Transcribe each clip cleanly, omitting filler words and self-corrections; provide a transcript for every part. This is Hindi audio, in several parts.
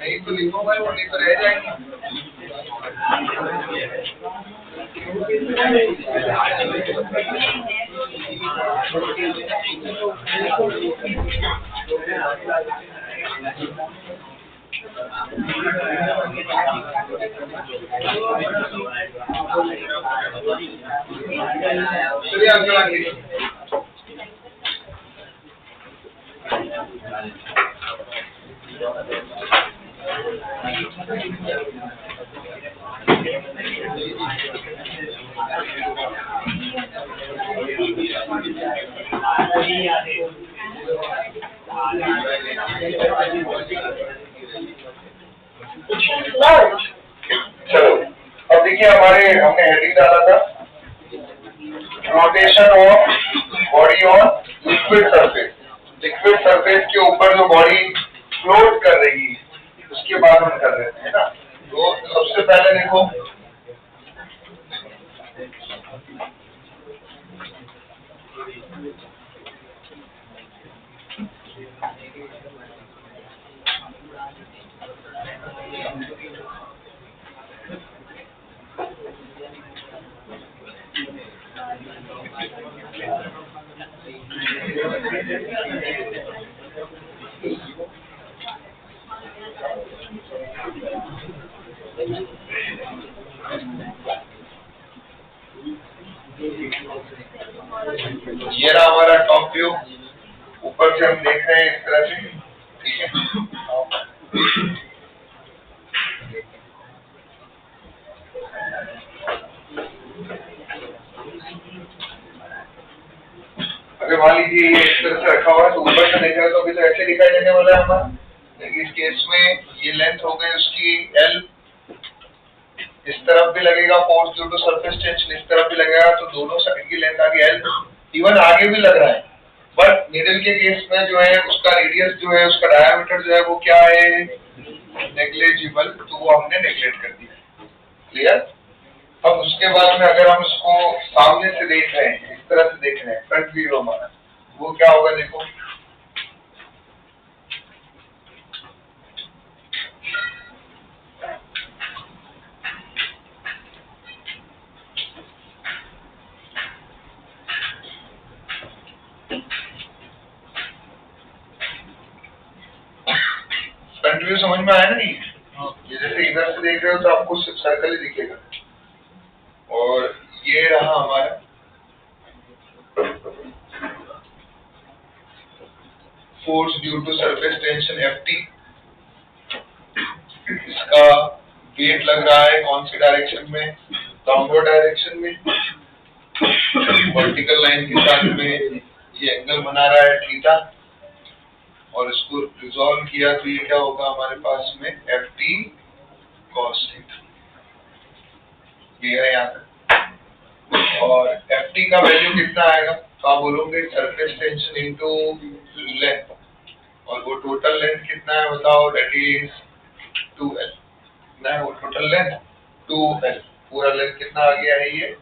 नहीं तो लिखो भाई, वो नहीं तो रह जाएंगे। चलिए आगे बढ़िए। चलो अब देखिए, हमने हेडिंग डाला था rotation of body on liquid surface. Liquid surface के ऊपर जो बॉडी फ्लोट कर रही है उसके बाद हम कर रहे थे, है ना। तो सबसे पहले देखो, ये रहा हमारा टॉप व्यू। ऊपर से हम देख रहे हैं इस तरह से, ठीक है। अगर मान लीजिए ये इस तरह से रखा हुआ है तो ऊपर से देख रहे हैं तो अभी तो ऐसे दिखाई देने वाला है हमारा। लेकिन इस केस में ये लेंथ हो गई उसकी L, इस तरफ भी लगेगा force due to surface tension, इस तरफ भी लगेगा, तो दोनों साइड की लेंथ आ गई L। इवन आगे भी लग रहा है, बट नीडल के केस में जो है उसका रेडियस जो है, उसका डायमीटर जो है वो क्या है, नेग्लिजिबल, तो वो हमने नेग्लेक्ट कर दिया। क्लियर। अब उसके बाद में अगर हम इसको सामने से देख रहे हैं, इस तरह से देख रहे हैं, फ्रंट व्यू हमारा, वो क्या होगा देखो। फ्रंट व्यू समझ में आया ना? नहीं, जैसे इधर से देख रहे हो तो आपको सिर्फ सर्कल ही दिखेगा। और ये रहा हमारा force due to surface tension Ft। इसका वेट लग रहा है कौन सी डायरेक्शन में, डाउनवर्ड डायरेक्शन में। वर्टिकल लाइन के साथ में ये एंगल बना रहा है थीटा, और इसको रिजॉल्व किया तो ये क्या होगा हमारे पास में Ft cos थीटा। ये है यहाँ तक। और Ft का वैल्यू कितना आएगा तो आप बोलोगे सरफेस टेंशन इनटू लेंथ, और वो टोटल लेंथ कितना है बताओ, दैट इज 2L। कितना है वो टोटल लेंथ, 2L। पूरा लेंथ कितना आ गया है ये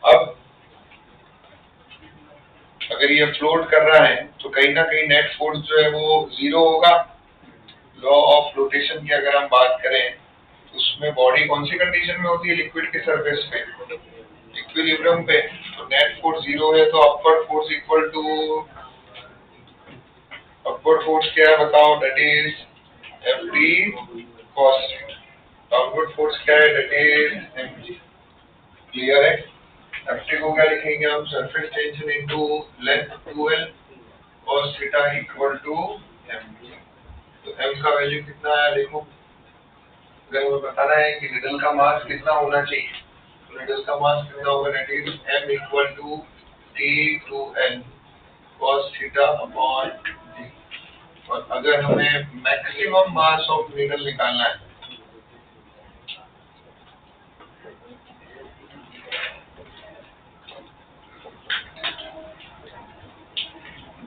अब अगर ये फ्लोट कर रहा है तो कहीं ना कहीं नेट फोर्स जो है वो जीरो होगा। लॉ ऑफ फ्लोटेशन की अगर हम बात करें तो उसमें बॉडी कौन सी कंडीशन में होती है, लिक्विड के सरफेस पे, इक्विलिब्रियम पे। तो नेट फोर्स जीरो है तो upward force equal to, upward force क्या है बताओ, that is Ft cos θ। Downward force क्या है, दैट इज mg। क्लियर है? Ft को क्या लिखेंगे हम, surface tension into length 2l cos θ equal to mg। तो m का वैल्यू कितना है देखो, अगर हमें बताना है कि निडल का मास कितना होना चाहिए तो निडल का मास कितना होगा, that is m equal to T2n cos θ upon g। और अगर हमें मैक्सिमम मास ऑफ निडल निकालना है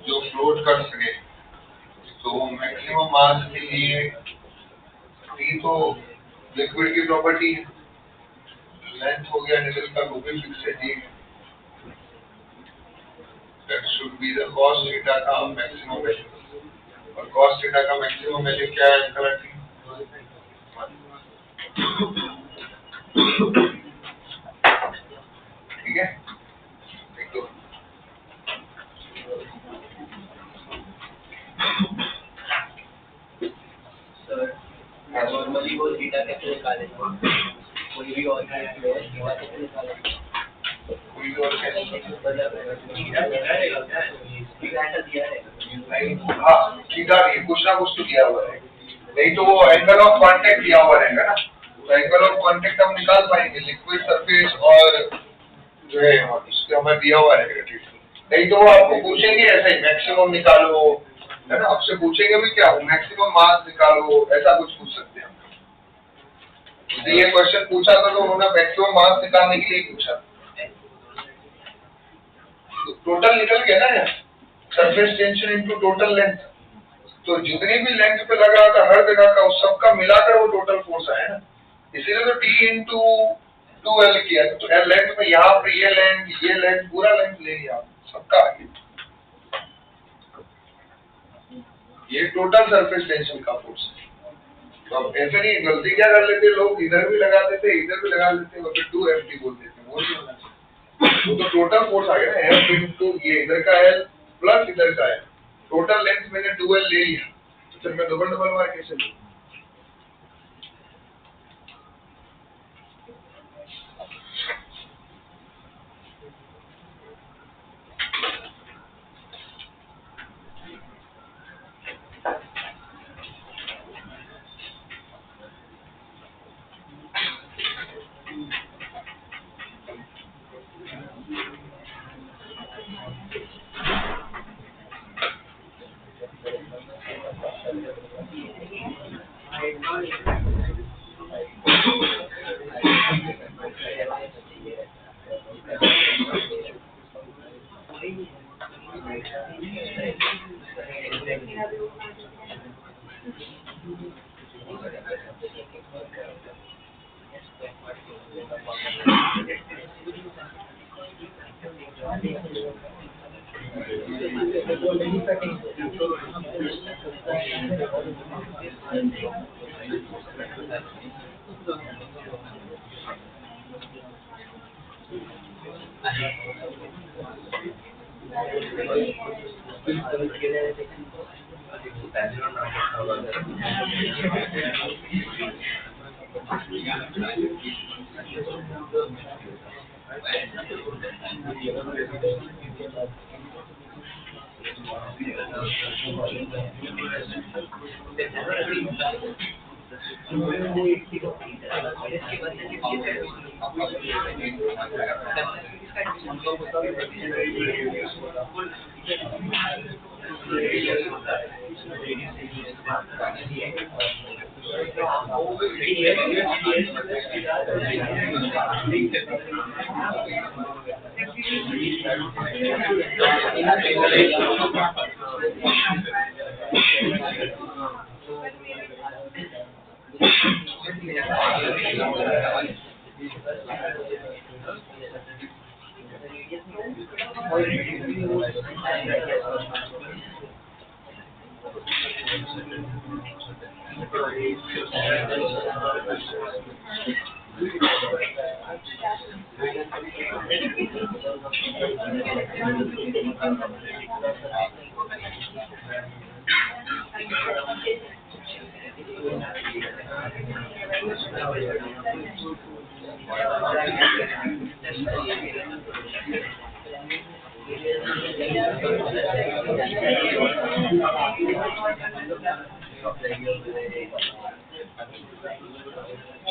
जो फ्लोट कर सके, तो मैक्सिमम मास के लिए T तो लिक्विड की प्रॉपर्टी है, लेंथ हो गया निडल का, वो भी फिक्स है जी। That should be the cos θ का मैक्सिमम वैल्यू। और cos θ का मैक्सिमम वैल्यू क्या है अंकल? ठीक है, देख लो। सर नॉर्मली वो थीटा कैसे निकालें? कोई भी और थीटा कैसे निकालें? कोई और कैसे? हाँ सीधा नहीं, कुछ ना कुछ तो दिया हुआ है, नहीं तो वो एंगल ऑफ कांटेक्ट दिया हुआ रहेगा ना, तो एंगल ऑफ कांटेक्ट हम निकाल पाएंगे, लिक्विड सरफेस और जो है उसके हमें दिया हुआ रहेगा। नहीं तो वो आपको पूछेंगे ऐसे ही मैक्सिमम निकालो, है ना, आपसे पूछेंगे भी क्या मैक्सिमम मास निकालो, ऐसा कुछ पूछ सकते हैं। ये क्वेश्चन पूछा था तो उन्होंने मैक्सिमम मास निकालने के लिए पूछा, तो टोटल निकल गया ना, surface tension into total length. तो जितनी भी लेंथ पे लग रहा था हर जगह का, उस सबका मिलाकर वो टोटल फोर्स आया ना, इसीलिए तो T इंटू 2L किया। तो L लेंथ में यहाँ पे ये लेंथ पूरा लेंथ ले लिया सबका आगे, ये टोटल सरफेस टेंशन का फोर्स है। तो अब ऐसे नहीं, गलती क्या कर लेते लोग, इधर भी लगा देते इधर भी लगा देते और फिर 2Ft बोल देते, वो नहीं होना चाहिए। वो तो टोटल फोर्स आ गया ना, F इंटू ये इधर का L प्लस इधर का L, टोटल लेंथ मैंने 2L ले लिया, तो फिर मैं डबल डबल मार कैसे लूँ?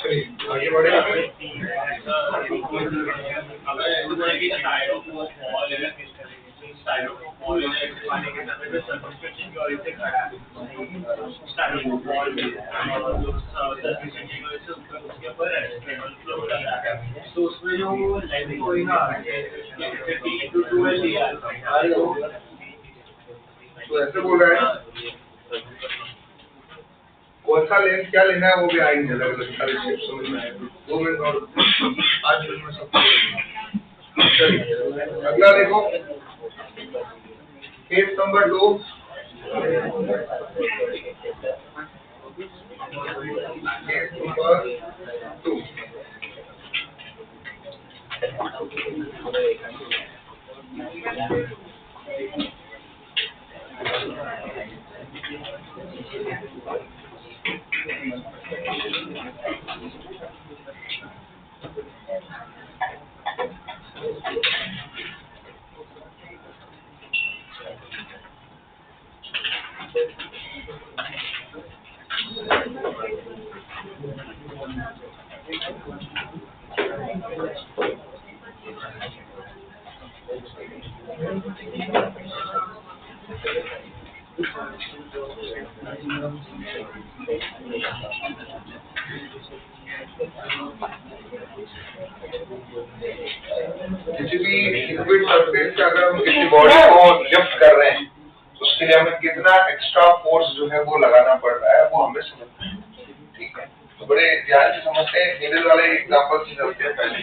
चलिए आगे बढ़े। तो उसमें जो लाइनिंग हुई ना 50 into 12 लिया तो ऐसे बोल रहे हैं कौन सा लेंस क्या लेना है वो भी आएंगे अलग अलग सारे शेप समझ में आएगा 2 मिनट और 5 मिनट में सब। चलिए अगला देखो केस नंबर 2। केस नंबर 2 किसी भी लिक्विड सरफेस से अगर हम किसी बॉडी को लिफ्ट कर रहे हैं तो उसके लिए हमें कितना एक्स्ट्रा फोर्स जो है वो लगाना पड़ रहा है वो हमें समझना है। ठीक है, तो बड़े ध्यान से समझते हैं। निडल वाले एग्जांपल से चलते हैं पहले।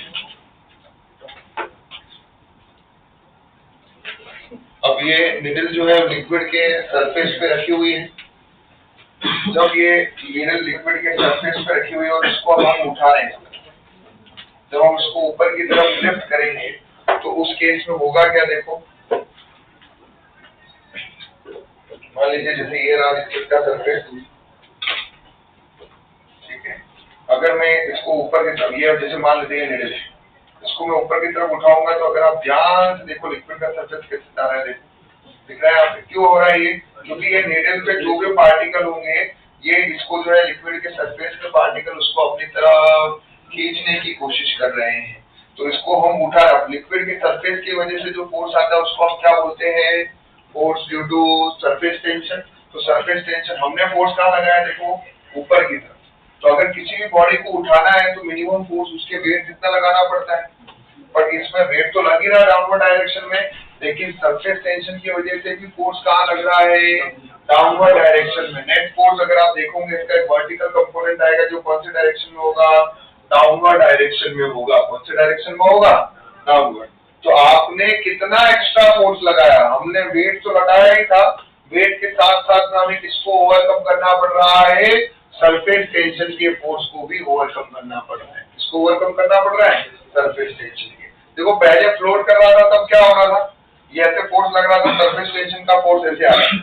अब ये निडल जो है लिक्विड के सरफेस पे रखी हुई है। जब ये निडल लिक्विड के सरफेस पे रखी हुई है और इसको हम उठा रहे हैं, जब हम उसको ऊपर की तरफ लिफ्ट करेंगे तो उस केस में होगा क्या देखो। मान लीजिए जैसे ये रहा लिक्विड का सरफेस, ठीक है। अगर मैं इसको ऊपर की तरफ, ये जैसे मान लीजिए निडल है, इसको मैं ऊपर की तरफ उठाऊंगा तो अगर आप ध्यान से देखो लिक्विड का सरफेस कैसे जा रहा है, देखो दिख रहा है आपको क्यों हो रहा है ये, क्योंकि ये निडल पे जो भी पार्टिकल होंगे ये इसको जो है लिक्विड के सरफेस के पार्टिकल उसको अपनी तरफ खींचने की कोशिश कर रहे हैं। तो इसको हम उठा, लिक्विड के सरफेस की वजह से जो फोर्स आता है उसको हम क्या बोलते हैं, force due to surface tension. तो सरफेस टेंशन हमने फोर्स कहाँ लगाया देखो, ऊपर की तरफ। तो अगर किसी भी बॉडी को उठाना है तो मिनिमम फोर्स उसके वेट जितना लगाना पड़ता है, पर इसमें वेट तो लग ही रहा है डाउनवर्ड डायरेक्शन में, लेकिन सरफेस टेंशन की वजह से भी फोर्स कहाँ लग रहा है, डाउनवर्ड डायरेक्शन में। नेट फोर्स अगर आप देखोगे इसका एक वर्टिकल कंपोनेंट आएगा जो कौन से डायरेक्शन में होगा, डाउनवर्ड डायरेक्शन में होगा। कौन से डायरेक्शन में होगा, डाउनवर्ड। तो आपने कितना एक्स्ट्रा फोर्स लगाया, हमने वेट तो लगाया ही था, वेट के साथ साथ में हमें किसको ओवरकम करना पड़ रहा है, सरफेस टेंशन के फोर्स को भी ओवरकम करना पड़ रहा है। किसको ओवरकम करना पड़ रहा है, सरफेस टेंशन के। देखो पहले फ्लोट कर रहा था तब क्या हो रहा था, ये ऐसे फोर्स लग रहा था, सरफेस टेंशन का फोर्स ऐसे आ रहा है।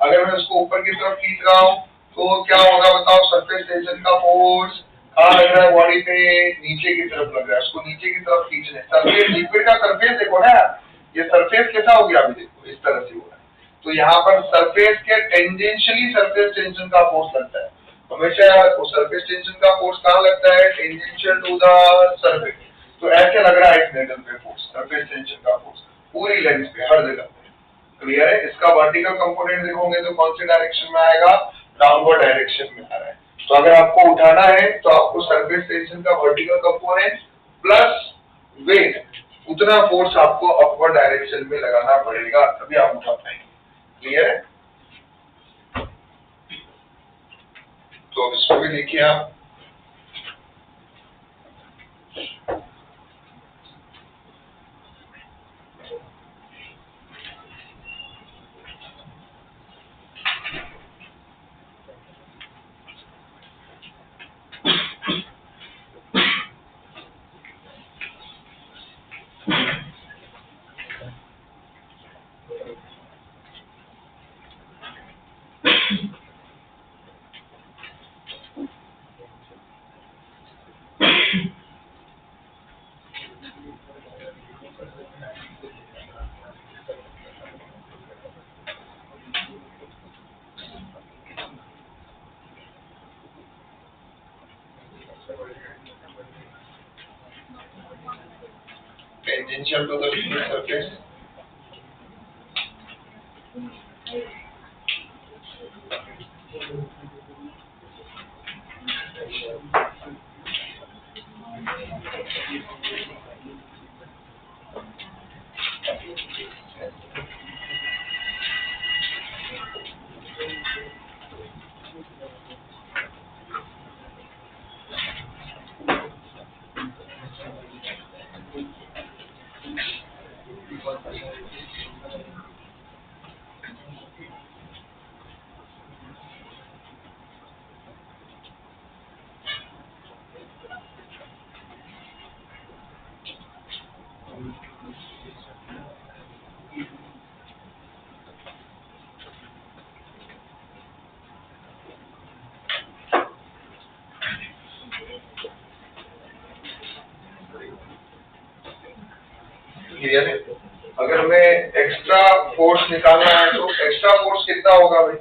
अगर मैं उसको ऊपर की तरफ खींच रहा हूँ तो क्या होगा बताओ, सरफेस टेंशन का फोर्स कहाँ लग रहा है, बॉडी पे नीचे की तरफ लग रहा है, उसको नीचे की तरफ खींचने। सरफेस लिक्विड का सरफेस देखो ना, ये सरफेस कैसा हो गया अभी देखो, इस तरह से हो रहा है। तो यहाँ पर सरफेस के टेंजेंशियली सरफेस टेंशन का फोर्स लगता है हमेशा। सरफेस टेंशन का फोर्स कहाँ लगता है, टेंजेंशियल टू द सरफेस। तो ऐसे लग रहा है इस मेटल पे फोर्स, सरफेस टेंशन का फोर्स पूरी लेंथ पे हर जगह पे। क्लियर है। इसका वर्टिकल कंपोनेंट देखोगे तो कौन से डायरेक्शन में आएगा, डाउनवर्ड डायरेक्शन में आ रहा है। तो अगर आपको उठाना है तो आपको सरफेस टेंशन का वर्टिकल कंपोनेंट प्लस वेट, उतना फोर्स आपको अपवर्ड डायरेक्शन में लगाना पड़ेगा, तभी आप उठा पाएंगे। क्लियर है। तो अब इसको भी देखिए आप, tangential to the liquid surface. Clear है? अगर हमें एक्स्ट्रा फोर्स निकालना है तो एक्स्ट्रा फोर्स कितना होगा भाई?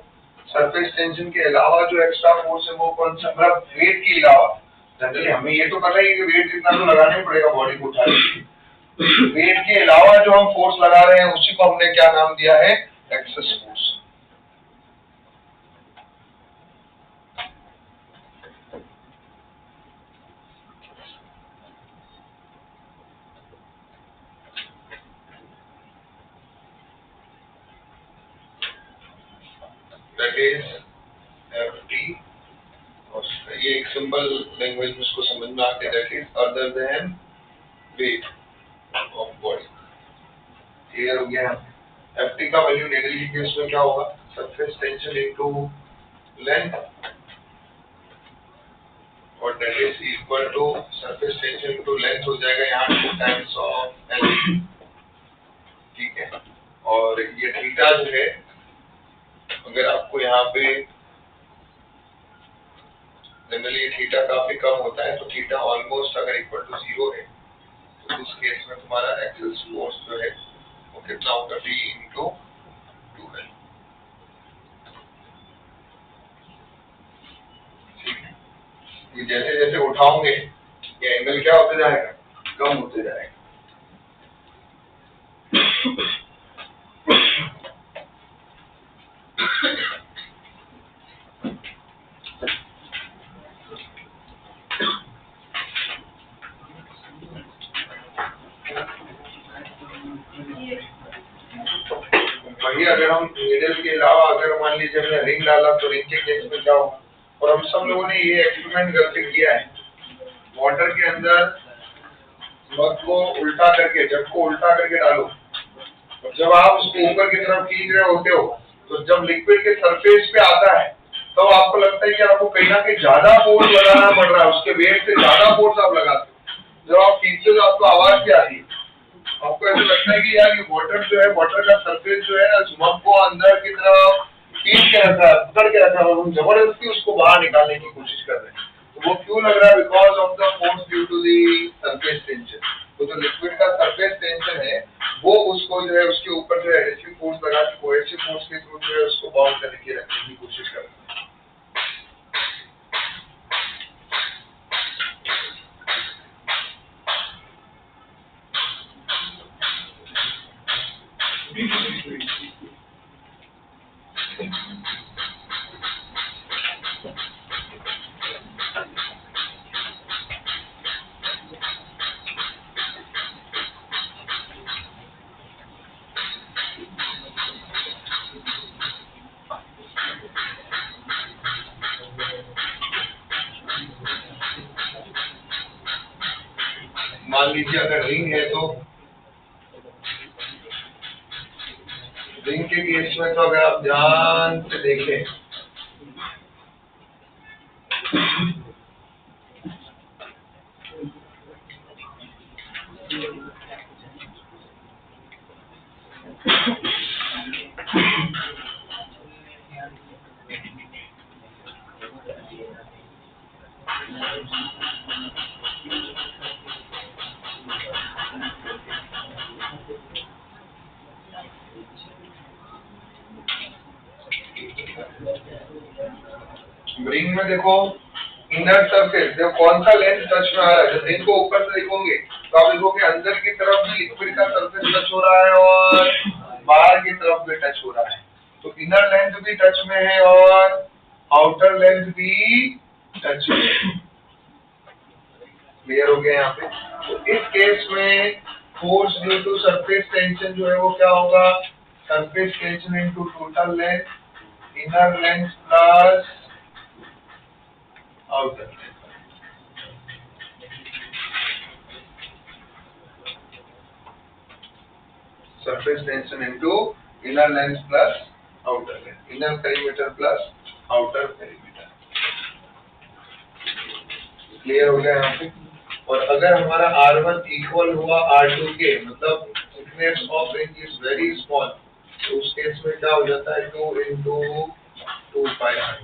सरफेस टेंशन के अलावा जो एक्स्ट्रा फोर्स है वो कौन सा, मतलब वेट के अलावा। जनरली हमें ये तो पता ही है कि वेट इतना तो लगाना ही पड़ेगा बॉडी को उठाने के लिए। वेट के अलावा जो हम फोर्स लगा रहे हैं उसी को हमने क्या नाम दिया है? Excess force. That is FT, और ये एक सिंपल लैंग्वेज में इसको समझ में आके that is other than weight of body। Clear हो गया? FT का वैल्यू नेगेटिव के केस में क्या होगा? सरफेस टेंशन इनटू लेंथ, और that is equal to surface tension into length हो जाएगा यहाँ 2 टाइम्स ऑफ L। ठीक है, और ये थीटा जो है, अगर आपको यहाँ पे जनरली थीटा काफी कम होता है तो थीटा ऑलमोस्ट अगर इक्वल टू 0 है तो इस केस में तुम्हारा एक्सेस फोर्स जो है वो कितना होगा? T into 2L। ठीक है, ये जैसे जैसे उठाओगे ये एंगल क्या होते जाएगा? कम होते जाएगा। वही अगर हम नीडल के अलावा अगर मान लीजिए हमने रिंग डाला तो रिंग के केस में क्या होगा? और हम सब लोगों ने ये एक्सपेरिमेंट करके किया है, वाटर के अंदर मग को उल्टा करके, जग को उल्टा करके डालो, और जब आप उसको ऊपर की तरफ खींच रहे होते हो तो जब लिक्विड के सरफेस पे आता है तो आपको लगता है कि आपको कहीं ना कहीं ज्यादा फोर्स लगाना पड़ रहा है, उसके वेट से ज्यादा फोर्स आप लगाते हो। जब आप खींचते हो तो आपको आवाज क्या आती है? आपको ऐसा लगता है कि यार ये वाटर जो है, वाटर का सरफेस जो है मग को अंदर की तरफ खींच के रखा है, पकड़ के रखा है, हम जबरदस्ती उसको बाहर निकालने की कोशिश कर रहे हैं। तो वो क्यों लग रहा है? Because of the force due to the surface tension. तो जो लिक्विड का सरफेस टेंशन है वो उसको जो है उसके ऊपर जो है एडहेसिव फोर्स लगा के कोहेसिव फोर्स के थ्रू जो है उसको बाउंड करके रखने की कोशिश कर रहे हैं। मान लीजिए अगर रिंग है तो रिंग के केस में तो अगर आप ध्यान से देखें रिंग में देखो इनर सरफेस, जब कौन सा लेंथ टच में आ रहा है, जब इनको ऊपर से देखोगे तो आप देखोगे अंदर की तरफ भी लिक्विड का सरफेस टच हो रहा है और बाहर की तरफ भी टच हो रहा है। तो इनर लेंथ भी टच में है और आउटर लेंथ भी टच में है। क्लियर हो गया यहाँ पे? तो इस केस में force due to surface tension जो है वो क्या होगा? Surface tension into total length, inner length plus outer length. Surface tension into inner length plus outer length, inner perimeter plus outer perimeter. Clear हो गया यहाँ पे? और अगर हमारा R1 इक्वल हुआ R2 के, मतलब thickness of ring is very small, तो उस केस में क्या हो जाता है? 2 into 2 पाई r।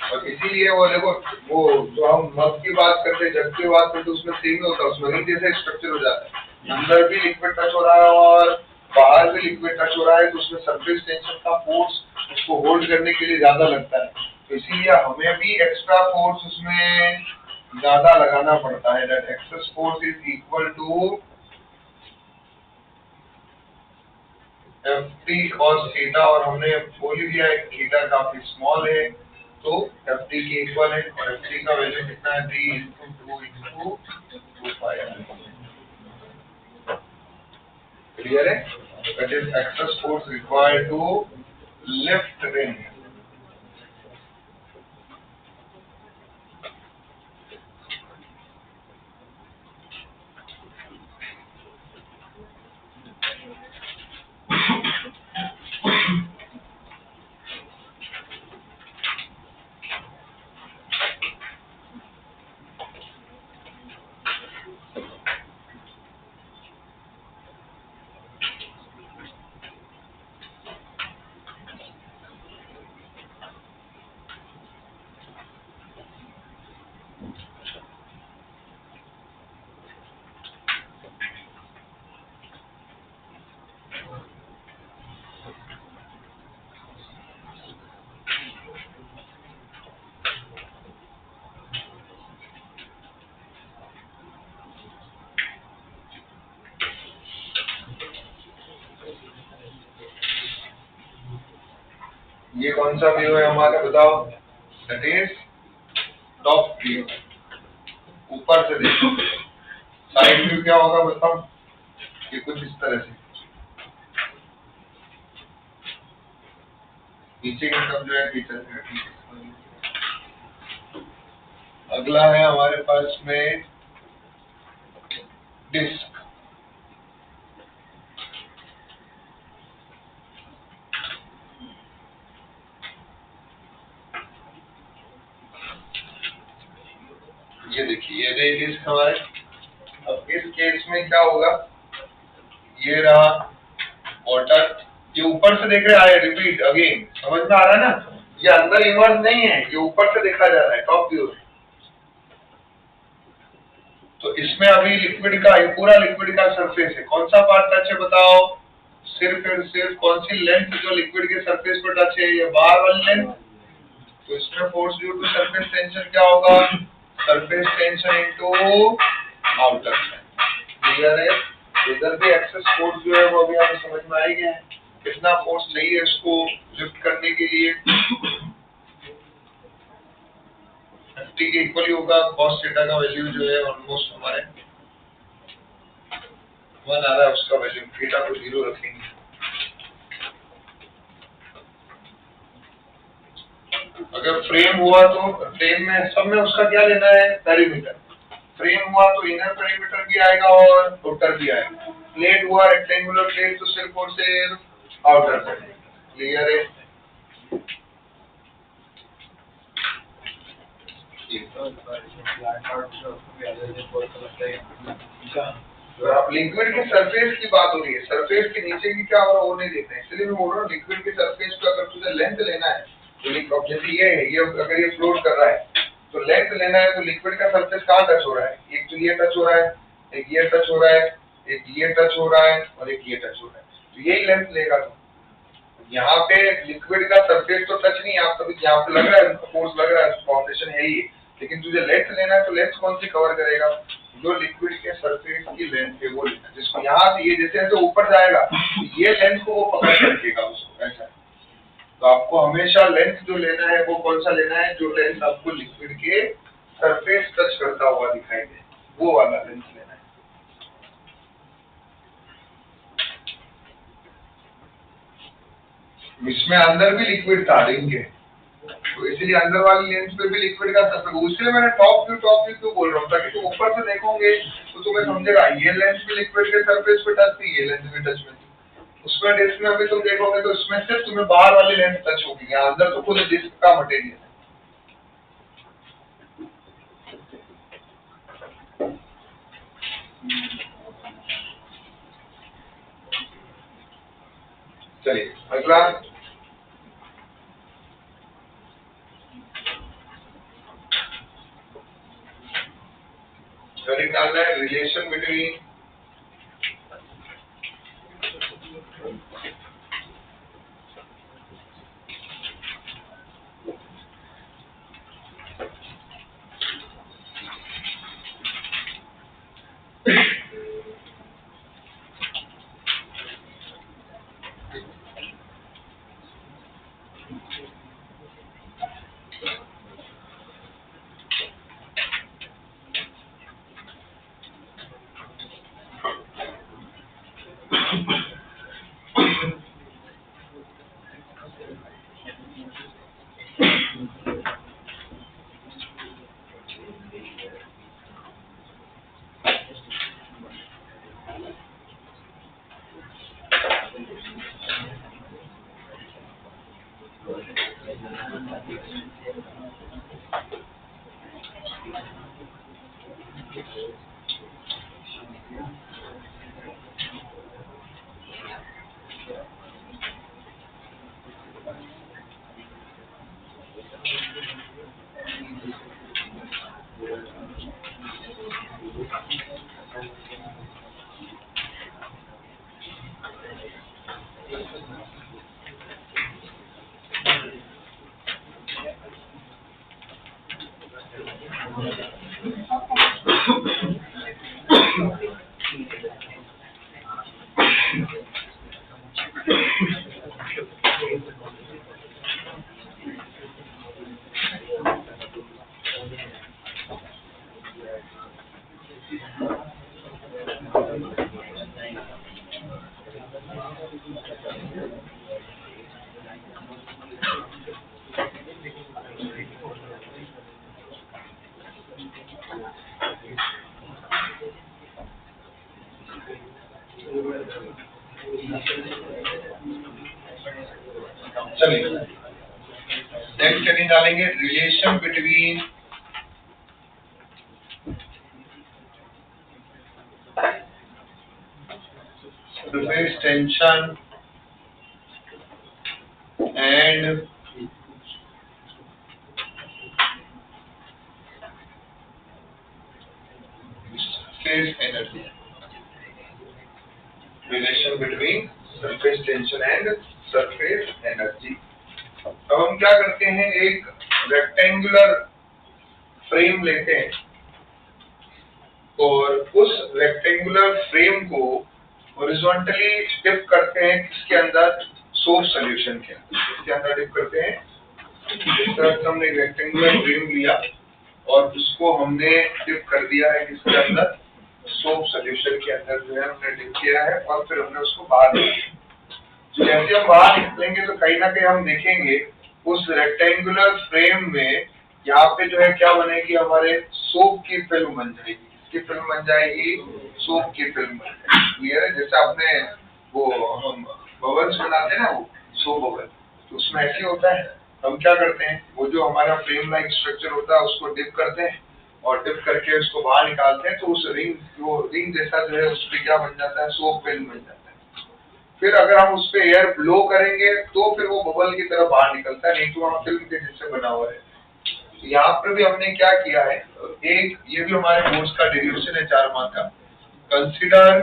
और इसीलिए वो देखो, वो जो हम मग की बात करते हैं, जग की बात करते हैं, उसमें सेम होता है, उसमें रिंग जैसे स्ट्रक्चर हो जाता है, अंदर भी लिक्विड टच हो रहा है और बाहर भी लिक्विड टच हो रहा है, तो उसमें सरफेस टेंशन का फोर्स उसको होल्ड करने के लिए ज्यादा लगता है। तो इसीलिए हमें भी एक्स्ट्रा फोर्स उसमें ज्यादा लगाना पड़ता है। That excess force is equal to Ft cos theta, और हमने बोल ही दिया है थीटा काफी स्मॉल है, तो Ft की इक्वल है, और Ft का वैल्यू कितना है? 3 into 2 into 2 pi r। Clear है? That is excess force required to lift ring. ये कौन सा व्यू है हमारा, बताओ? दैट इज टॉप व्यू, ऊपर से देखो। साइड व्यू क्या होगा बताओ? ये कुछ इस तरह से, नीचे की तरफ जो है टीचर है। अगला है हमारे पास में डिस्क। ये देखिए, ये रही डिस्क हमारे। अब इस केस में क्या होगा? ये रहा वाटर, ये ऊपर से देख रहे हैं, रिपीट अगेन, समझ में आ रहा है ना? ये अंदर इमर्ज नहीं है, ये ऊपर से देखा जा रहा है, टॉप व्यू है। तो इसमें अभी लिक्विड का, ये पूरा लिक्विड का सरफेस है, कौन सा पार्ट टच है बताओ? सिर्फ और सिर्फ कौन सी लेंथ जो लिक्विड के सरफेस पर टच है? ये बाहर वाली लेंथ। तो इसमें force due to surface tension क्या होगा? Surface tension into outer length. Clear है? इधर भी एक्सेस फोर्स जो है वो अभी हमें समझ में आ ही गया है, कितना फोर्स चाहिए इसको लिफ्ट करने के लिए। Ft के इक्वल ही होगा cos थीटा का वैल्यू जो है ऑलमोस्ट हमारे 1 आ रहा है, उसका वैल्यू थीटा को 0 रखेंगे। अगर फ्रेम हुआ तो फ्रेम में सब में उसका क्या लेना है? पेरीमीटर। फ्रेम हुआ तो इनर पेरीमीटर भी आएगा और आउटर भी आएगा। प्लेट हुआ रेक्टेंगुलर प्लेट, तो सिर्फ और सिर्फ आउटर पेरीमीटर। क्लियर है? तो आप लिक्विड के सरफेस की बात हो रही है, सरफेस के नीचे की क्या हो रहा है वो नहीं देखते हैं, इसलिए मैं बोल रहा हूँ लिक्विड के सरफेस का अगर तुझे लेंथ लेना है तो जैसे ये है, ये अगर ये फ्लोट कर रहा है तो लेंथ लेना है, तो लिक्विड का सरफेस कहाँ टच हो रहा है? एक तो ये टच हो रहा है, एक ये टच हो रहा है, एक ये टच हो रहा है और एक ये टच हो रहा है, तो यही लेंथ लेगा। तो यहाँ पे लिक्विड का सरफेस तो टच नहीं है, आप तभी यहाँ पे लग रहा है फोर्स लग रहा है, फाउंडेशन है ही, लेकिन तुझे लेंथ लेना है तो लेंथ कौन सी कवर करेगा, जो लिक्विड के सरफेस की लेंथ है वो लेना, जिसको यहाँ से ये जैसे जैसे ऊपर जाएगा ये लेंथ को वो पकड़ के रखेगा उसको, ऐसा। तो आपको हमेशा लेंथ जो लेना है वो कौन सा लेना है, जो लेंथ आपको लिक्विड के सरफेस टच करता हुआ दिखाई दे, वो वाला लेंथ लेना है। इसमें अंदर भी लिक्विड था रिंग के, तो इसलिए अंदर वाली लेंस पे भी लिक्विड का सरफेस, उससे मैंने टॉप व्यू क्यों बोल रहा हूँ, ताकि तुम ऊपर से देखोगे तो तुम्हें समझेगा ये लेंस भी लिक्विड के सरफेस पे टच थी, ये लेंस भी टच में थी। उसमें डिस्क में अभी तुम देखोगे तो इसमें सिर्फ तुम्हें बाहर वाली लेंस टच होगी, यहाँ अंदर तो खुद डिस्क का मटेरियल है। चलिए अगला, निकालना है रिलेशन बिटवीन चलिए नेक्स्ट हेडिंग डालेंगे relation between surface tension and surface energy, relation between surface tension and surface energy. अब हम क्या करते हैं, एक रेक्टेंगुलर फ्रेम लेते हैं और उस रेक्टेंगुलर फ्रेम को हॉरिजॉन्टली डिप करते हैं किसके अंदर, सोप सॉल्यूशन के अंदर। इसके अंदर डिप करते हैं, इस तरह से हमने एक रेक्टेंगुलर फ्रेम लिया और उसको हमने डिप कर दिया है किसके अंदर, सोप सॉल्यूशन के अंदर जो है हमने डिप किया है, और फिर हमने उसको बाहर निकाला। जैसे हम बाहर निकलेंगे तो कहीं ना कहीं हम देखेंगे उस रेक्टेंगुलर फ्रेम में यहाँ पे जो है क्या बनेगी, हमारे सोप की फिल्म बन जाएगी। किसकी फिल्म बन जाएगी, सोप की फिल्म बन जाएगी। क्लियर है, जैसे आपने वो हम बबल्स बनाते हैं ना, वो सोप बबल, तो उसमें ऐसे होता है। हम क्या करते हैं, वो जो हमारा फ्रेम लाइक स्ट्रक्चर होता है उसको डिप करते हैं और डिप करके उसको बाहर निकालते हैं, तो उस रिंग जैसा जो है उस पर क्या बन जाता है, सोप फिल्म बन जाता है। फिर अगर हम उस पे एयर ब्लो करेंगे तो फिर वो बबल की तरफ बाहर निकलता है, नहीं तो वहाँ फिल्म के जैसे बना हुआ है। यहाँ पर भी हमने क्या किया है, एक ये भी हमारे कोर्स का डेरिवेशन है 4 मार्क का, consider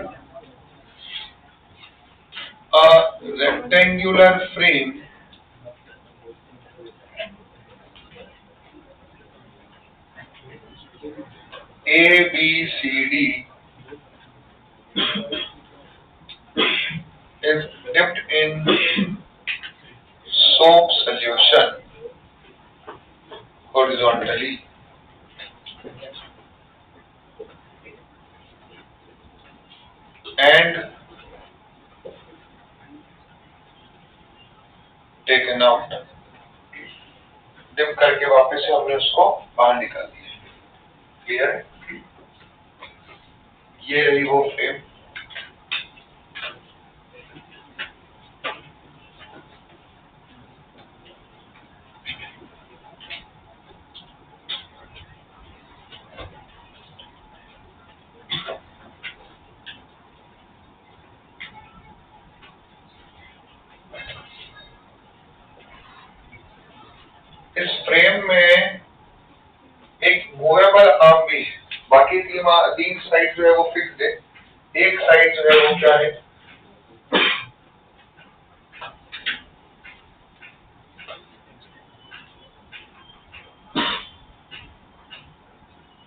rectangular frame ABCD is dipped in soap solution horizontally and taken out. Dip करके वापस से हमने उसको बाहर निकाल दिया। क्लियर है? ये रही वो फ्रेम। इस फ्रेम में एक मूवेबल आर्म भी है, बाकी तीन साइड जो है वो फिक्स्ड है, एक साइड जो है वो क्या है,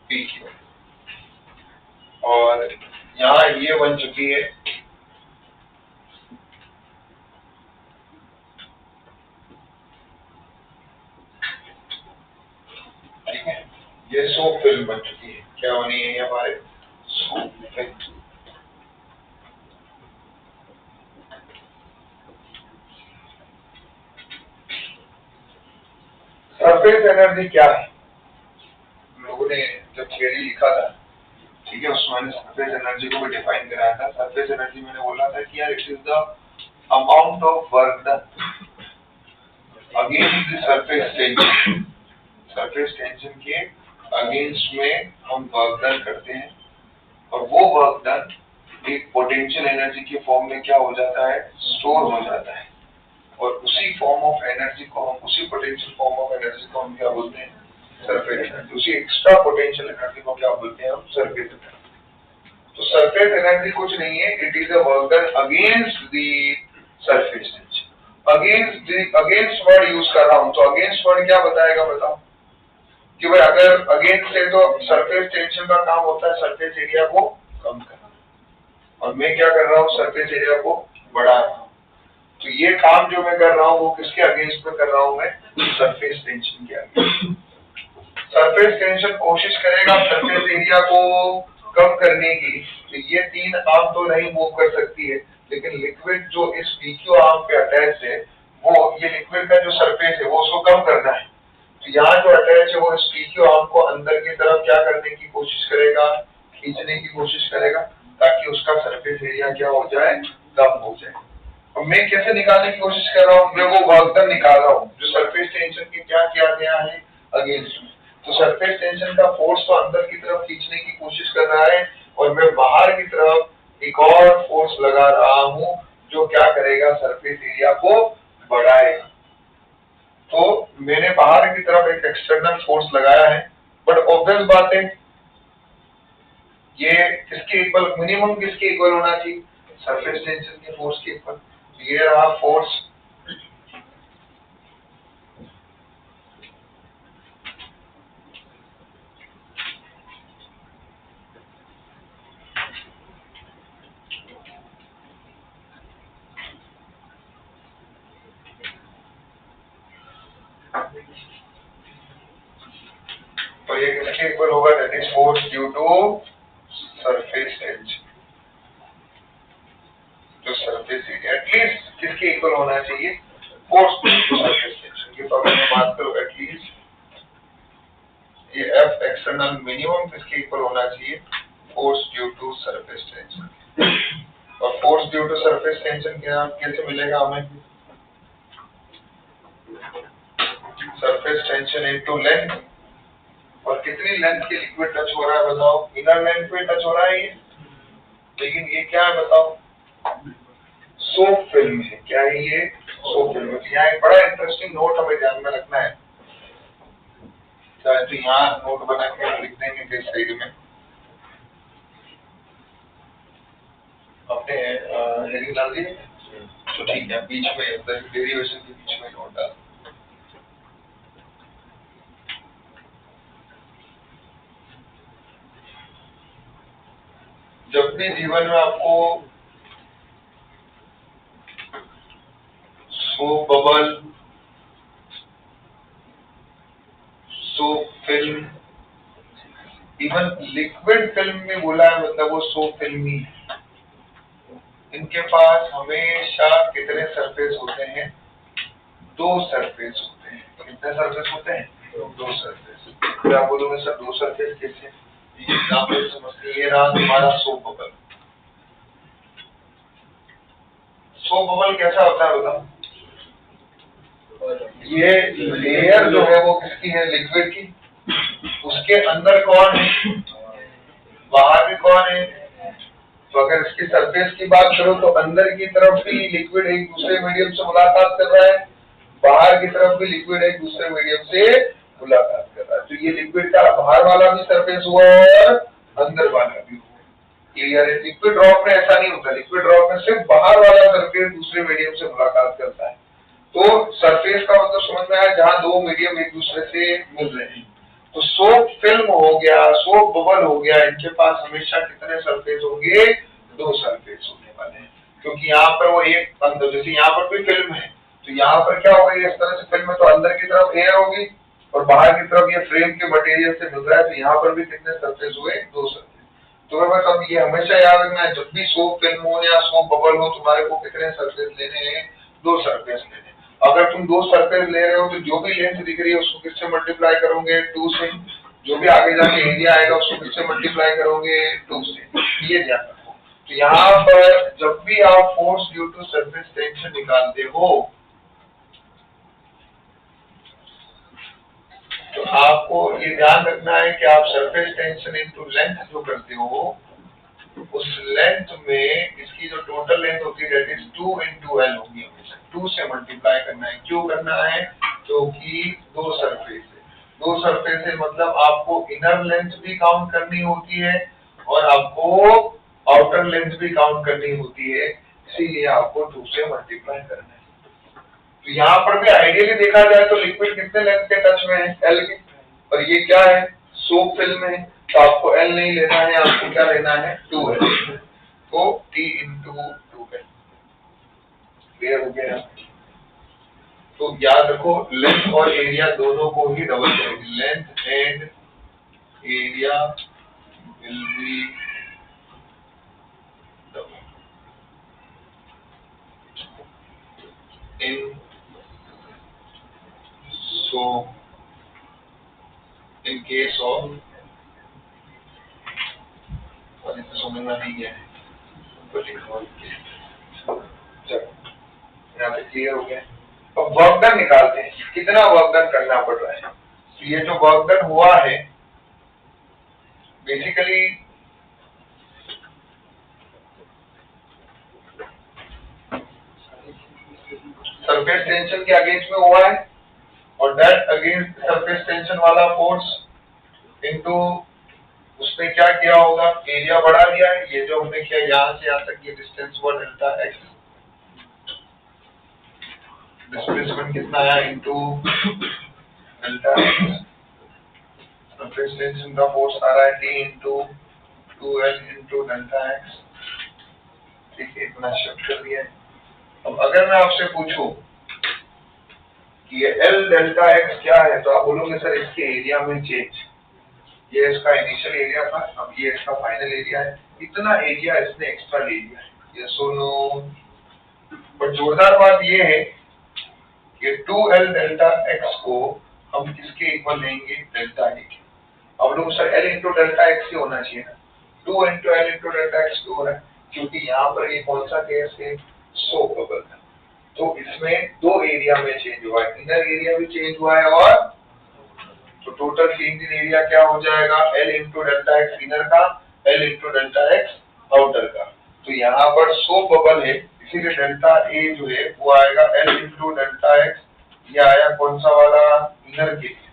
पीछे, और यहाँ ये बन चुकी है ये सोप फिल्म बन चुकी है। क्या बनी है हमारे सोप फिल्म। सरफेस एनर्जी क्या है? लोगों ने जब थियरी लिखा था, ठीक है, उसमें मैंने सरफेस एनर्जी को भी डिफाइन कराया था। सरफेस एनर्जी मैंने बोला था कि यार it is the amount of work done against the surface tension. Surface tension के अगेंस्ट में हम वर्क डन करते हैं और वो वर्क डन एक पोटेंशियल एनर्जी के फॉर्म में क्या हो जाता है, स्टोर हो जाता है, और उसी फॉर्म ऑफ एनर्जी को हम, उसी पोटेंशियल फॉर्म ऑफ एनर्जी को हम क्या बोलते हैं, सरफेस एनर्जी। उसी एक्स्ट्रा पोटेंशियल एनर्जी को क्या बोलते हैं हम, सरफेस एनर्जी। तो सरफेस एनर्जी कुछ नहीं है, it is a work done against the surface tension. Against word use कर रहा हूं, तो अगेंस्ट वर्ड क्या बताएगा, बताओ कि भाई अगर अगेंस्ट है तो सरफेस टेंशन का काम होता है सरफेस एरिया को कम करना, और मैं क्या कर रहा हूँ, सरफेस एरिया को बढ़ा रहा हूँ। तो ये काम जो मैं कर रहा हूँ वो किसके अगेंस्ट में कर रहा हूँ, मैं सरफेस टेंशन के अगेंस्ट। सरफेस टेंशन कोशिश करेगा सरफेस एरिया को कम करने की, तो ये तीन आर्म तो नहीं मूव कर सकती है, लेकिन लिक्विड जो इस पीक्यू आर्म पे अटैच है, वो ये लिक्विड का जो सरफेस है वो उसको कम करना है। तो यहाँ जो अटैच है वो इस पीक्यू आर्म को अंदर की तरफ क्या करने की कोशिश करेगा, खींचने की कोशिश करेगा, ताकि उसका सरफेस एरिया क्या हो जाए, कम हो जाए। और मैं कैसे निकालने की कोशिश कर रहा हूँ, मैं वो वर्क डन निकाल रहा हूँ जो सरफेस टेंशन की क्या किया गया है अगेंस्ट में। तो सरफेस टेंशन का फोर्स तो अंदर की तरफ खींचने की कोशिश कर रहा है, और मैं बाहर की तरफ एक और फोर्स लगा रहा हूँ जो क्या करेगा, सरफेस एरिया को बढ़ाएगा। तो मैंने बाहर की तरफ एक एक्सटर्नल फोर्स लगाया है, बट ऑब्वियस बात है ये किसके इक्वल, मिनिमम किसके इक्वल होना चाहिए, सरफेस टेंशन के फोर्स के इक्वल। ये रहा फोर्स, तो ये किसके इक्वल होगा, that is force due to surface tension. जो सरफेस एरिया एटलीस्ट किसके इक्वल होना चाहिए, force due to surface tension की। तो अगर मैं बात करूं एटलीस्ट ये एफ एक्सटर्नल मिनिमम किसके इक्वल होना चाहिए, force due to surface tension. और force due to surface tension क्या कैसे मिलेगा हमें, सरफेस टेंशन इनटू लेंथ, और कितनी लेंथ के लिक्विड टच हो रहा है बताओ, इनर लेंथ पे टच हो रहा है ये, लेकिन ये क्या है बताओ, सोप फिल्म है। क्या है ये, सोप फिल्म है। यहाँ एक बड़ा इंटरेस्टिंग नोट हमें ध्यान में रखना है, तो यहाँ नोट बना के लिख देंगे कि साइड में अपने हेडिंग डाल दी। तो ठीक है, बीच में डेरिवेशन के बीच में नोट डाल। जब भी जीवन में आपको soap bubble, soap film, even liquid film में बोला है, मतलब वो सोप फिल्म ही है। इनके पास हमेशा कितने सरफेस होते हैं? 2 सरफेस होते हैं। तो कितने सरफेस होते हैं? 2 सरफेस। फिर आप बोलोगे सर 2 सरफेस कैसे? एग्जाम्पल समझते, ये रहा तुम्हारा सोप बबल। सोप बबल कैसा होता है बताओ? ये लेयर जो है वो किसकी है? लिक्विड की। उसके अंदर कौन है? बाहर भी कौन है? तो अगर इसकी सरफेस की बात करो तो अंदर की तरफ भी लिक्विड एक दूसरे मीडियम से मुलाकात कर रहा है, बाहर की तरफ भी लिक्विड एक दूसरे मीडियम से मुलाकात कर रहा है। तो ये लिक्विड का बाहर वाला भी सरफेस हुआ और अंदर वाला भी हुआ। क्लियर है? लिक्विड ड्रॉप में ऐसा नहीं होता। लिक्विड ड्रॉप में सिर्फ बाहर वाला सरफेस दूसरे मीडियम से मुलाकात करता है। तो सरफेस का मतलब समझ में आया, जहाँ 2 मीडियम एक दूसरे से मिल रहे हैं। तो सोप फिल्म हो गया, सोप बबल हो गया, इनके पास हमेशा कितने सरफेस होंगे? 2 सरफेस होने वाले हैं। क्योंकि यहाँ पर वो एक अंदर, जैसे यहाँ पर भी फिल्म है, तो यहाँ पर क्या होगा? इस तरह से फिल्म है तो अंदर की तरफ एयर होगी और बाहर की तरफ ये फ्रेम के मटेरियल से मिल रहा है, तो यहाँ पर भी कितने सरफेस हुए? 2 सरफेस। तो बस अब ये हमेशा याद रखना है, जब भी सोप फिल्म हो या सोप बबल हो, तुम्हारे को कितने सरफेस लेने हैं? 2 सरफेस लेने। अगर तुम 2 सरफेस ले रहे हो तो जो भी लेंथ दिख रही है उसको किससे मल्टीप्लाई करोगे? 2 से। जो भी आगे जाके एरिया आएगा उसको किससे मल्टीप्लाई करोगे? 2 से। ये ध्यान रखो। तो यहाँ पर जब भी आप force due to surface tension निकालते हो तो आपको ये ध्यान रखना है कि आप सरफेस टेंशन इनटू लेंथ जो करते हो, उस लेंथ में इसकी जो टोटल लेंथ होती है दैट इज 2 into L होगी। हमेशा 2 से मल्टीप्लाई करना है। क्यों करना है? क्योंकि 2 सरफेस है। 2 सरफेस है मतलब आपको इनर लेंथ भी काउंट करनी होती है और आपको आउटर लेंथ भी काउंट करनी होती है, इसीलिए आपको 2 से मल्टीप्लाई करना है। तो यहाँ पर भी आइडियली देखा जाए तो लिक्विड कितने लेंथ के टच में है? L के। और ये क्या है? सोप फिल्म है, तो आपको L नहीं लेना है, आपको क्या लेना है? 2L। तो T into 2L। क्लियर हो गया? तो याद रखो, लेंथ और एरिया दोनों को ही डबल करेंगे। Length and area will be double in soap in case of, और इसे समझ में नहीं गया है तो लिखो। चलो यहाँ पे क्लियर हो गया। अब वर्क डन निकालते हैं, कितना वर्क डन करना पड़ रहा है। तो ये जो वर्क डन हुआ है बेसिकली सरफेस टेंशन के अगेंस्ट में हुआ है और दैट अगेंस्ट सरफेस टेंशन वाला फोर्स इनटू उसने क्या किया होगा? एरिया बढ़ा दिया है। ये जो हमने किया यहाँ से यहाँ तक ये डिस्टेंस हुआ डेल्टा एक्स। डिस्प्लेसमेंट कितना आया? Into delta x. Surface tension का फोर्स आ रहा है T into 2L into delta x. ठीक है, इतना शिफ्ट कर दिया है। अब अगर मैं आपसे पूछूं कि ये L डेल्टा एक्स क्या है, तो आप बोलोगे सर इसके एरिया में चेंज। ये इसका इनिशियल एरिया था, अब ये इसका फाइनल एरिया है। इतना एरिया इसने एक्स्ट्रा ले लिया है। ये सुनो, पर जोरदार बात ये है कि 2L डेल्टा एक्स को हम किसके इक्वल लेंगे? Delta A K. अब लोग sir L into delta x ही होना चाहिए ना, 2 into L into delta x क्यों हो रहा है? क्योंकि यहाँ पर ये कौन सा केस है? सोप बबल है। तो इसमें 2 एरिया में चेंज हुआ है, इनर एरिया भी चेंज हुआ है और तो टोटल चेंज इन एरिया क्या हो जाएगा? L into delta x inner का, L into delta x outer का। तो यहाँ पर सोप बबल है, इसीलिए डेल्टा ए जो है वो आएगा L इंटू डेल्टा एक्स। ये आया कौन सा वाला? इनर के लिए।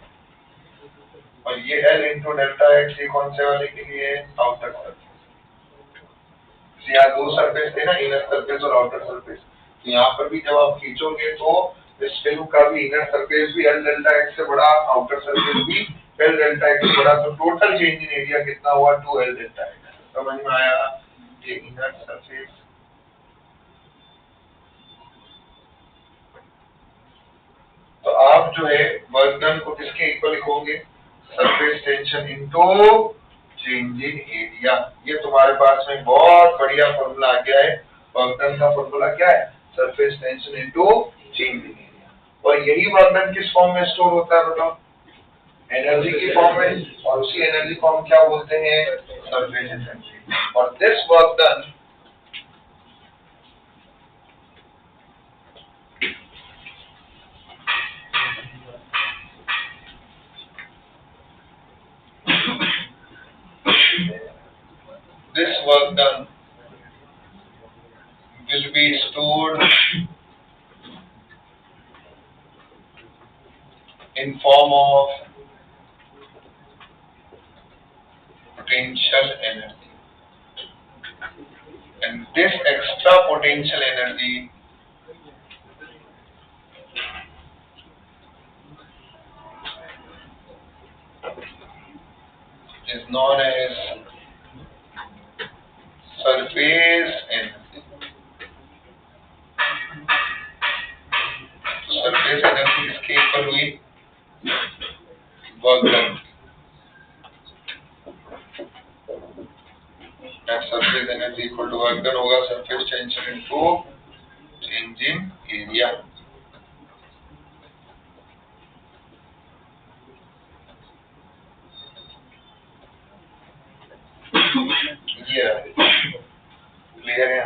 और ये L इंटू डेल्टा एक्स ये कौन से वाले के लिए? Outer surface. यहाँ 2 सरफेस थे ना, इनर सरफेस और आउटर सरफेस। तो यहाँ पर भी जब आप खींचोगे तो इस फिल्म का भी इनर सरफेस भी एल डेल्टा एक्स से बड़ा, आउटर सरफेस भी एल डेल्टा एक्स से बड़ा, तो टोटल चेंज इन एरिया कितना हुआ 2 एल डेल्टा एक्स। समझ में आया? ये इनर सरफेस, तो आप जो है वर्क डन को किसके इक्वल लिखोगे? Surface tension into change in area. ये तुम्हारे पास में बहुत बढ़िया फॉर्मूला आ गया है। वर्क डन का फॉर्मूला क्या है? Surface tension into change in area. और यही वर्क डन किस फॉर्म में स्टोर होता है बताओ? एनर्जी की फॉर्म में, और उसी एनर्जी फॉर्म क्या बोलते हैं? Surface energy. और this work done will be stored in form of potential energy, and this extra potential energy is known as surface energy. तो surface energy किसके इक्वल हुई? Work done. surface energy equal to work done होगा surface tension into change in area। ये क्लियर है?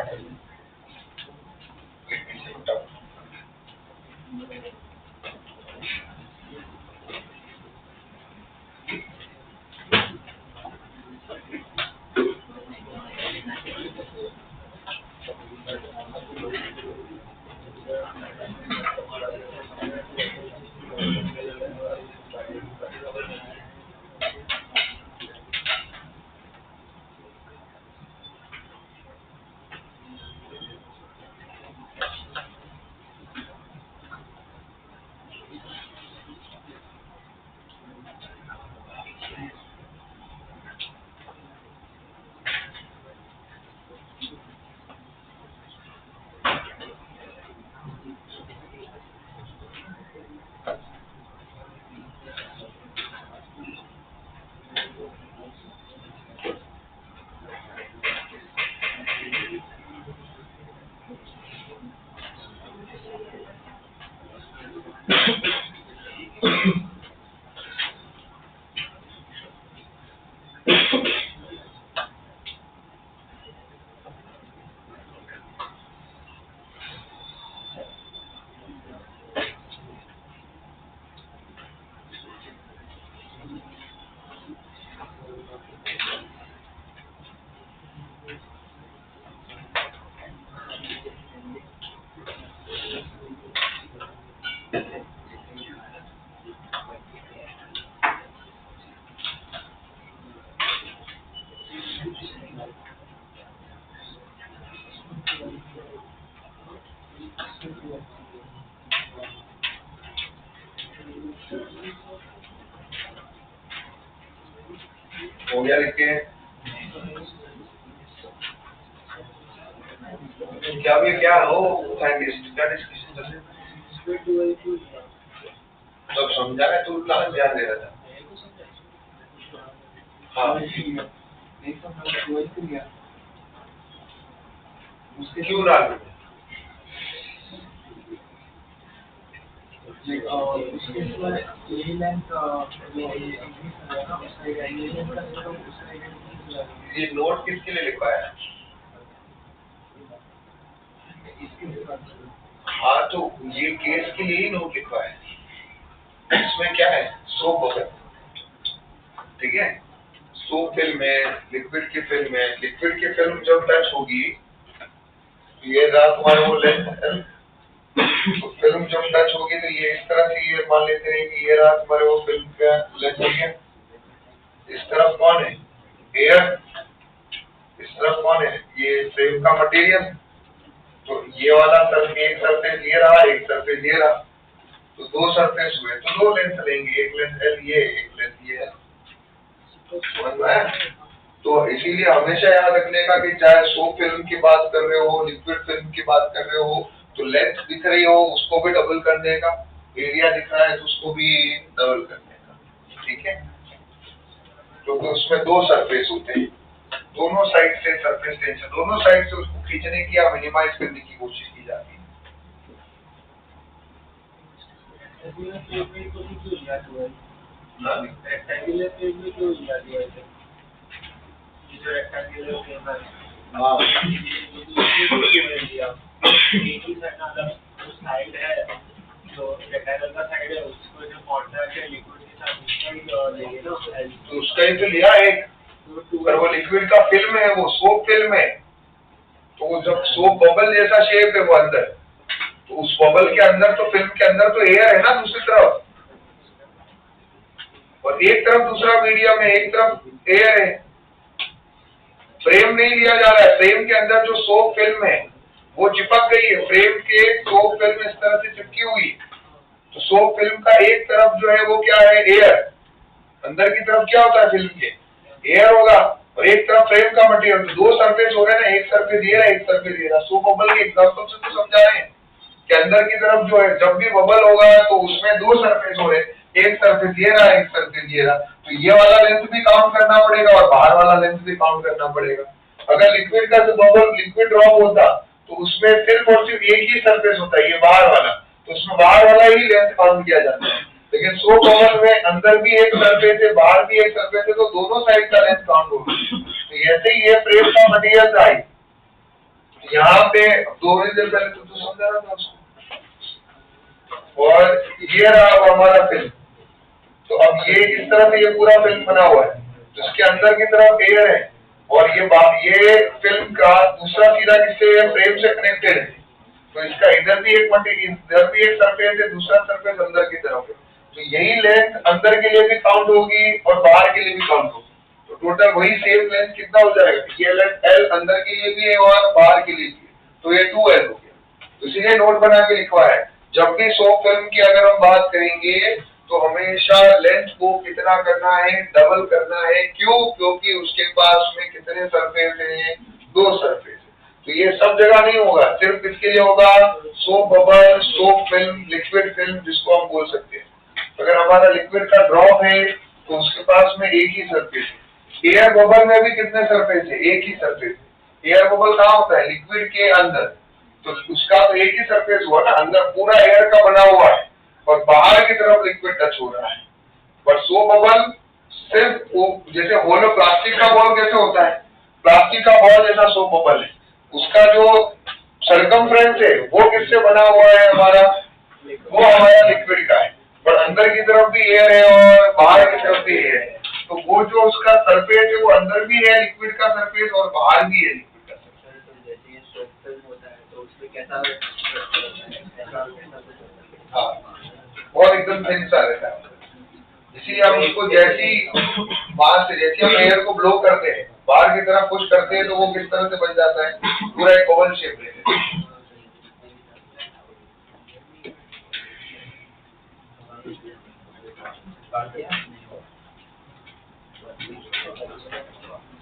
हो गया लिख के? क्या भी क्या हो साइंटिस्ट क्या डिस्कशन चल रही है? सब समझा है, तू क्लास ध्यान दे रहा था। हाँ क्यों डाल उसके बाद यही लेंथ ये नोट किसके लिए लिखवाया है? हाँ तो ये केस के लिए ही नोट लिखवाया है। इसमें क्या है? सोप वगैरह, ठीक है? सोप फिल्म है, लिक्विड की फिल्म है। लिक्विड की फिल्म जब टच होगी, ये रहा तुम्हारा वो लेंथ, तो फिल्म जब टच होगी तो ये इस तरह से, ये मान लेते हैं कि ये रहा तुम्हारे वो फिल्म का लेंथ हो गया। इस तरफ कौन है? एयर। इस तरफ कौन है? ये फ्रेम का मटेरियल। तो ये वाला एक सरफेस ये रहा, एक सरफेस ये रहा, तो दो सरफेस हुए तो दो लेंथ लेंगे, एक लेंथ एल ये, एक लेंथ ये है। समझ में आया? तो इसीलिए हमेशा याद रखने का कि चाहे सोप फिल्म की बात कर रहे हो, लिक्विड फिल्म की बात कर रहे हो, तो लेंथ दिख रही हो उसको भी डबल करने का, एरिया दिख रहा है तो उसको भी डबल करने का। ठीक है, क्योंकि तो उसमें दो सरफेस होते हैं, दोनों साइड से सरफेस टेंशन, दोनों साइड से उसको खींचने की या मिनिमाइज करने की कोशिश की जाती है। साइड है तो रेक्टेंगल का साइड है उसको जो कॉन्ट्रैक्ट है लिक्विड के साथ उसका ही लेंगे ना, तो उसका ही तो लिया एक, पर वो लिक्विड का फिल्म है, वो सोप फिल्म है, तो जब सोप बबल जैसा शेप है वो अंदर, तो उस बबल के अंदर तो फिल्म के अंदर तो एयर है ना दूसरी तरफ, और एक तरफ दूसरा मीडियम है, एक तरफ एयर है। फ्रेम नहीं लिया जा रहा है, फ्रेम के अंदर जो सोप फिल्म है वो चिपक गई है, फ्रेम के सोप फिल्म इस तरह से चिपकी हुई, तो सोप फिल्म का एक तरफ जो है वो क्या है, एयर, अंदर की तरफ क्या होता है फिल्म के, एयर होगा, और एक तरफ फ्रेम का मटेरियल, तो दो सरफेस हो रहे ना, एक सरफेस ये रहा, एक सरफेस ये रहा। सोप बबल के एग्जांपल से तो समझा रहे हैं कि अंदर की तरफ जो है जब भी बबल होगा तो उसमें दो सरफेस हो रहे, एक सरफेस ये रहा, एक सरफेस ये रहा, तो ये वाला लेंथ भी काउंट करना पड़ेगा और बाहर वाला लेंथ भी काउंट करना पड़ेगा। अगर लिक्विड का जो बबल लिक्विड ड्रॉप होता तो उसमें सिर्फ और सिर्फ एक ही सरफेस होता है, ये बाहर वाला, तो उसमें बाहर वाला ही लेंथ काउंट किया जाता है। लेकिन सोप बबल में अंदर भी एक सरफेस है, बाहर भी एक सरफेस है, तो दोनों साइड का लेंथ काउंट होगा। तो ऐसे ही ये फ्रेम का मटेरियल था, यहाँ पे 2 दिन पहले तो समझा रहा था उसको, और ये रहा हमारा फिल्म, तो अब ये इस तरह से ये पूरा फिल्म बना हुआ है, तो इसके अंदर की तरफ एयर है, और ये फिल्म का दूसरा सीधा किससे फ्रेम से कनेक्टेड है, तो इसका इधर भी एक मटेरियल, इधर भी एक सरफेस है, दूसरा सरफेस अंदर की तरफ है, तो यही लेंथ अंदर के लिए भी काउंट होगी और बाहर के लिए भी काउंट होगी, तो टोटल वही सेम लेंथ कितना हो जाएगा, ये लेंथ एल अंदर के लिए भी है और बाहर के लिए भी है, तो ये 2L हो गया। तो इसीलिए नोट बना के लिखवा है, जब भी सोप फिल्म की अगर हम बात करेंगे तो हमेशा लेंथ को कितना करना है, डबल करना है, क्यों, क्योंकि उसके पास में कितने सरफेस हैं, 2 सरफेस। तो ये सब जगह नहीं होगा, सिर्फ किसके लिए होगा, soap bubble, soap film, liquid film जिसको हम बोल सकते हैं। अगर हमारा लिक्विड का ड्रॉप है तो उसके पास में एक ही सरफेस है। एयर बबल में भी कितने सरफेस है, एक ही सरफेस है। एयर बबल कहाँ होता है, लिक्विड के अंदर, तो उसका तो एक ही सरफेस हुआ ना, अंदर पूरा एयर का बना हुआ है और बाहर की तरफ लिक्विड टच हो रहा है। बट सोप बबल सिर्फ वो, जैसे होलो प्लास्टिक का बॉल कैसे होता है, प्लास्टिक का बॉल जैसा सोप बबल है, उसका जो सरकमफ्रेंस है वो किससे बना हुआ है हमारा, वो हमारा लिक्विड का है, पर अंदर की तरफ भी एयर है और बाहर की तरफ भी एयर है, तो वो जो उसका सरफेस है वो अंदर भी है लिक्विड का सरफेस और बाहर भी है लिक्विड का सरफेस। हाँ, और एकदम थिन सा रहता है, इसीलिए हम उसको जैसी बाहर से, जैसे हम एयर को ब्लो करते हैं बाहर की तरफ पुश करते हैं तो वो किस तरह से बन जाता है, पूरा एक ओवल शेप लेते हैं।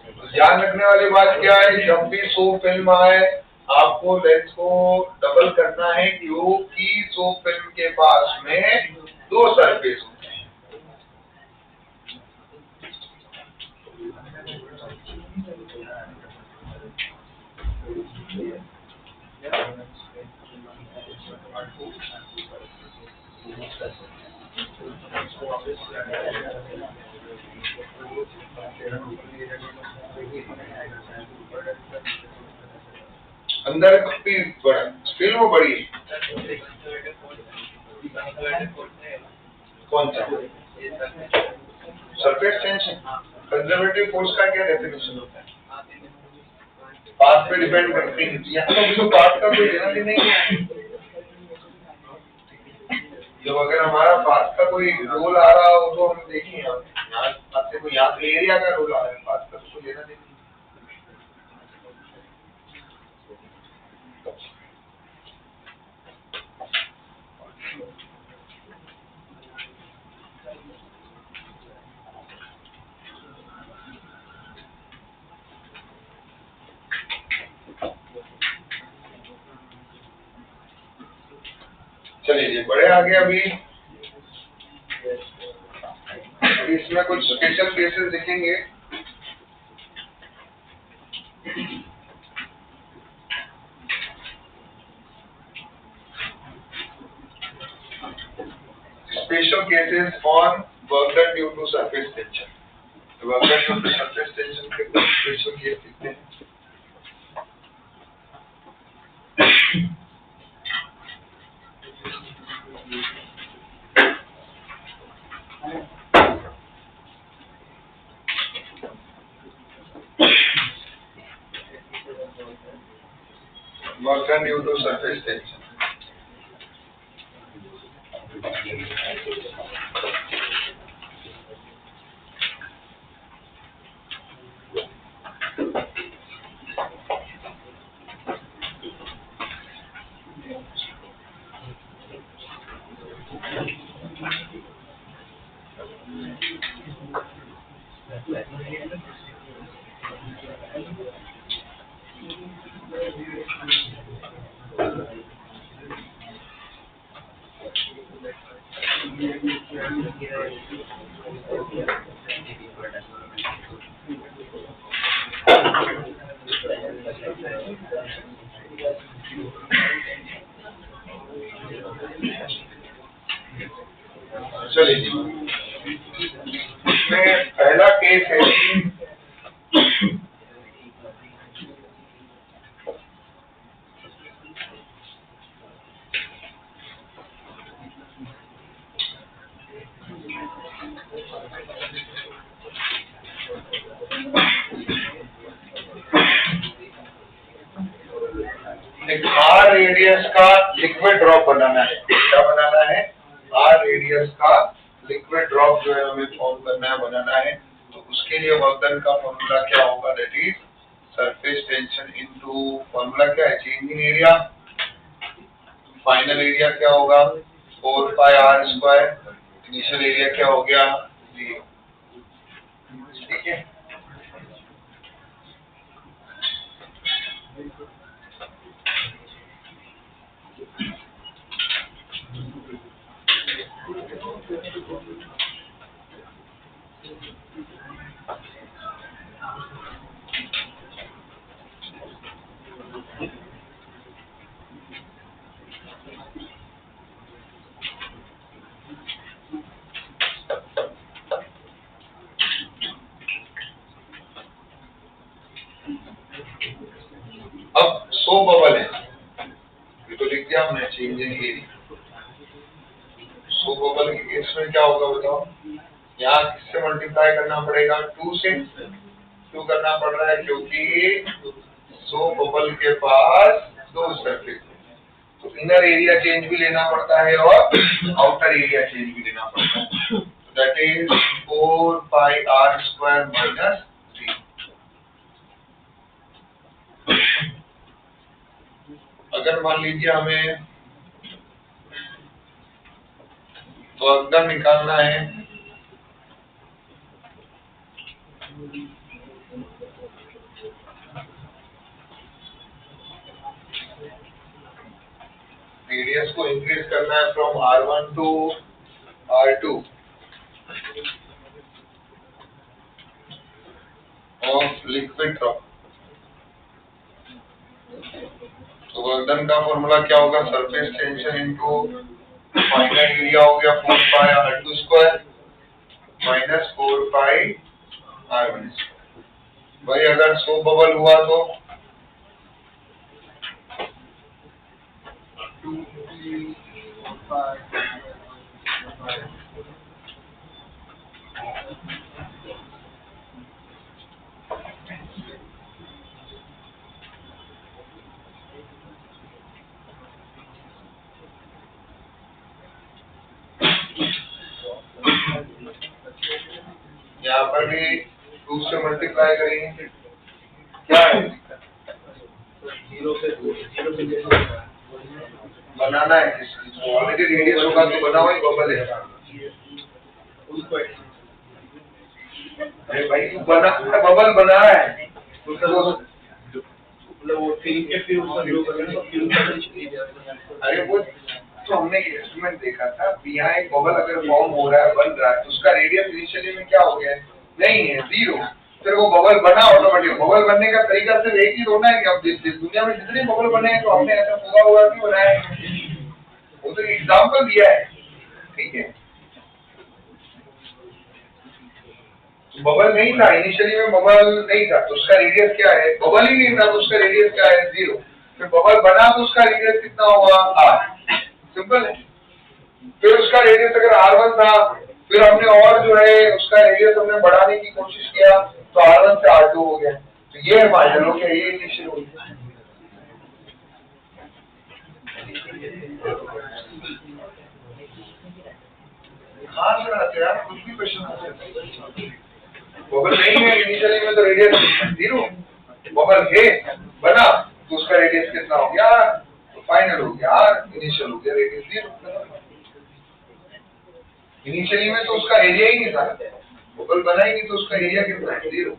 तो ध्यान रखने वाली बात क्या है, जब भी सोप फिल्म आए आपको लेंथ को डबल करना है, क्योंकि सोप फिल्म के पास में 2 सरफेस होते हैं। अंदर भी बड़ा फिल्म बड़ी है, कौन सा सरफेस टेंशन, कंजर्वेटिव फोर्स का क्या डेफिनेशन होता है, पाथ पे डिपेंड करती है, यहाँ तो पाथ का कोई लेना देना नहीं है। जब अगर हमारा पाथ का कोई रोल आ रहा हो तो हम देखें, यहाँ आपसे कोई यहाँ एरिया का रोल आ रहा है, पाथ का तो लेना देना। चलिए जी बड़े आगे अभी इसमें कुछ स्पेशल केसेस दिखेंगे। Special cases on work done due to surface tension. Work done due to surface tension के कुछ special case दिखते हैं। Work done due to surface tension. चलिए जी इसमें पहला केस है एक आर रेडियस का लिक्विड ड्रॉप बनाना है। क्या बनाना है? आर रेडियस का लिक्विड ड्रॉप जो है हमें फॉर्म करना है, बनाना है। तो उसके लिए वर्क डन का फॉर्मूला क्या होगा? That is surface tension into formula क्या है? Change in area. Final area क्या होगा? 4 pi r square. Initial area क्या हो गया? 0। ठीक है। अब 100 बबल है, ये तो लिख दिया हमने चेंज इन एरिया। 100 बबल के केस में क्या होगा बताओ? यहाँ किससे मल्टीप्लाई करना पड़ेगा? 2 से। क्यों करना पड़ रहा है? क्योंकि 100 बबल के पास 2 सरफेस है, तो इनर एरिया चेंज भी लेना पड़ता है और आउटर एरिया चेंज भी लेना पड़ता है। That is 4 pi r square minus 3। अगर मान लीजिए हमें वर्क डन निकालना है, रेडियस को इंक्रीज करना है from R1 to R2 of liquid drop. तो वर्क डन का फॉर्मूला क्या होगा? Surface tension into final area हो गया 4 pi R2 square minus 4 pi R1 square. भाई अगर 100 बबल हुआ तो यहाँ पर भी 2 से मल्टीप्लाई करेंगे। क्या है? 0 से बनाना है किसकी? ऑलरेडी रेडियस होगा तो बना हुआ ही बबल है। उसको अरे भाई तू बना बबल बना है मतलब वो फिल्म के फिर उसका ग्लो करेंगे तो फिल्म का कुछ नहीं जाएगा। अरे वो तो हमने एक एक्सपेरिमेंट देखा था, यहाँ एक बबल अगर फॉर्म हो रहा है, बन रहा है, तो उसका रेडियस इनिशियली में क्या हो गया है? नहीं है, 0। फिर वो बबल बना ऑटोमेटिक। बबल बनने का तरीका सिर्फ एक ही होना है कि अब दुनिया में जितने बबल बने हैं, तो हमने ऐसा पूरा हुआ कि बनाया है। वो तो एग्जाम्पल दिया है, ठीक है। बबल नहीं था इनिशियली में, बबल नहीं था, तो उसका रेडियस क्या है? बबल ही नहीं था तो उसका रेडियस क्या है? 0। फिर बबल बना तो उसका रेडियस कितना हुआ? r। सिंपल है। फिर उसका रेडियस अगर r1 था, फिर हमने और जो है उसका रेडियस हमने बढ़ाने की कोशिश किया, तो r1 से r2 हो गया। तो ये है फाइनल हो गया, ये इनिशियल हो गया। हाँ सर, यार कुछ भी क्वेश्चन आ सकता है। बबल नहीं है इनिशियली में तो रेडियस 0, बबल है बना तो उसका रेडियस कितना हो गया? तो फाइनल हो गया r, इनिशियल हो गया रेडियस 0। इनिशियली में तो उसका एरिया ही नहीं था, बबल बना ही नहीं तो उसका एरिया कितना है? 0।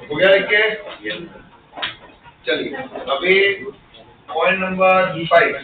हो गया लिख के? चलिए अभी पॉइंट नंबर 5।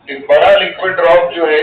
एक बड़ा लिक्विड ड्रॉप जो है